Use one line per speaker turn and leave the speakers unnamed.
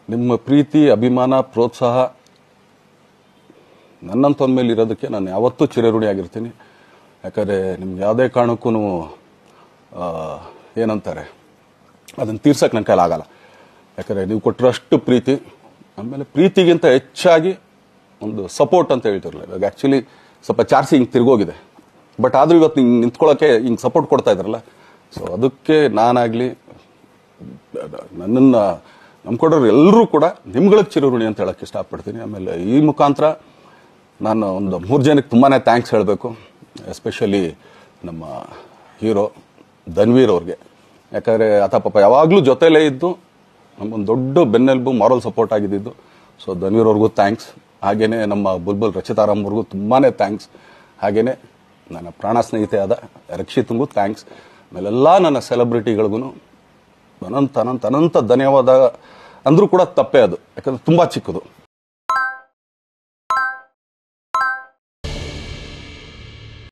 ನಿಮ್ಮ ಪ್ರೀತಿ, ಅಭಿಮಾನ, ಪ್ರೋತ್ಸಾಹ ನನ್ನಂತೊಂದ ಮೇಲೆ ಇರೋದಕ್ಕೆ ನಾನು ಯಾವತ್ತೂ ಚಿರಋಣಿಯಾಗಿರ್ತೀನಿ. ಯಾಕಂದರೆ ನಿಮ್ಗೆ ಯಾವುದೇ ಕಾರಣಕ್ಕೂ ಏನಂತಾರೆ ಅದನ್ನು ತೀರ್ಸಕ್ಕೆ ನನ್ನ ಕೈಲಾಗಲ್ಲ. ಯಾಕಂದರೆ ನೀವು ಕೊಟ್ಟಿರೋಷ್ಟು ಪ್ರೀತಿ, ಆಮೇಲೆ ಪ್ರೀತಿಗಿಂತ ಹೆಚ್ಚಾಗಿ ಒಂದು ಸಪೋರ್ಟ್ ಅಂತ ಹೇಳ್ತಿರಲಿಲ್ಲ. ಇವಾಗ ಆ್ಯಕ್ಚುಲಿ ಸ್ವಲ್ಪ ಚಾರ್ಜಿ ಹಿಂಗೆ ತಿರುಗೋಗಿದೆ, ಬಟ್ ಆದರೂ ಇವತ್ತು ಹಿಂಗೆ ನಿಂತ್ಕೊಳ್ಳೋಕ್ಕೆ ಹಿಂಗೆ ಸಪೋರ್ಟ್ ಕೊಡ್ತಾ ಇದ್ರಲ್ಲ, ಸೊ ಅದಕ್ಕೆ ನಾನಾಗಲಿ ನನ್ನನ್ನು ನಂಬ್ಕೊಡೋರು ಎಲ್ಲರೂ ಕೂಡ ನಿಮ್ಗಳಿಗೆ ಚಿರಋಣಿ ಅಂತ ಹೇಳೋಕ್ಕೆ ಇಷ್ಟಪಡ್ತೀನಿ. ಆಮೇಲೆ ಈ ಮುಖಾಂತರ ನಾನು ಒಂದು 3 ಜನಕ್ಕೆ ತುಂಬಾ ಥ್ಯಾಂಕ್ಸ್ ಹೇಳಬೇಕು. ಎಸ್ಪೆಷಲಿ ನಮ್ಮ ಹೀರೋ ಧನ್ವೀರ್ ಅವ್ರಿಗೆ. ಯಾಕಂದರೆ ಆತ ಪಾಪ ಯಾವಾಗಲೂ ಜೊತೆಲೇ ಇದ್ದು ನಮಗೊಂದು ದೊಡ್ಡ ಬೆನ್ನೆಲುಬು, ಮಾರಲ್ ಸಪೋರ್ಟ್ ಆಗಿದ್ದು. ಸೊ ಧನ್ವೀರ್ ಅವ್ರಿಗೂ ಥ್ಯಾಂಕ್ಸ್. ಹಾಗೆಯೇ ನಮ್ಮ ಬುಲ್ಬುಲ್ ರಚಿತಾರಾಮ್ ಅವ್ರಿಗೂ ತುಂಬಾ ಥ್ಯಾಂಕ್ಸ್. ಹಾಗೆಯೇ ನನ್ನ ಪ್ರಾಣ ಸ್ನೇಹಿತೆ ಆದ ರಕ್ಷಿತ್ಗೂ ಥ್ಯಾಂಕ್ಸ್. ಆಮೇಲೆಲ್ಲ ನನ್ನ ಸೆಲೆಬ್ರಿಟಿಗಳಿಗೂ ಅನಂತ ಧನ್ಯವಾದ ಅಂದರೂ ಕೂಡ ತಪ್ಪೇ ಅದು. ಯಾಕಂದರೆ ತುಂಬ ಚಿಕ್ಕದು.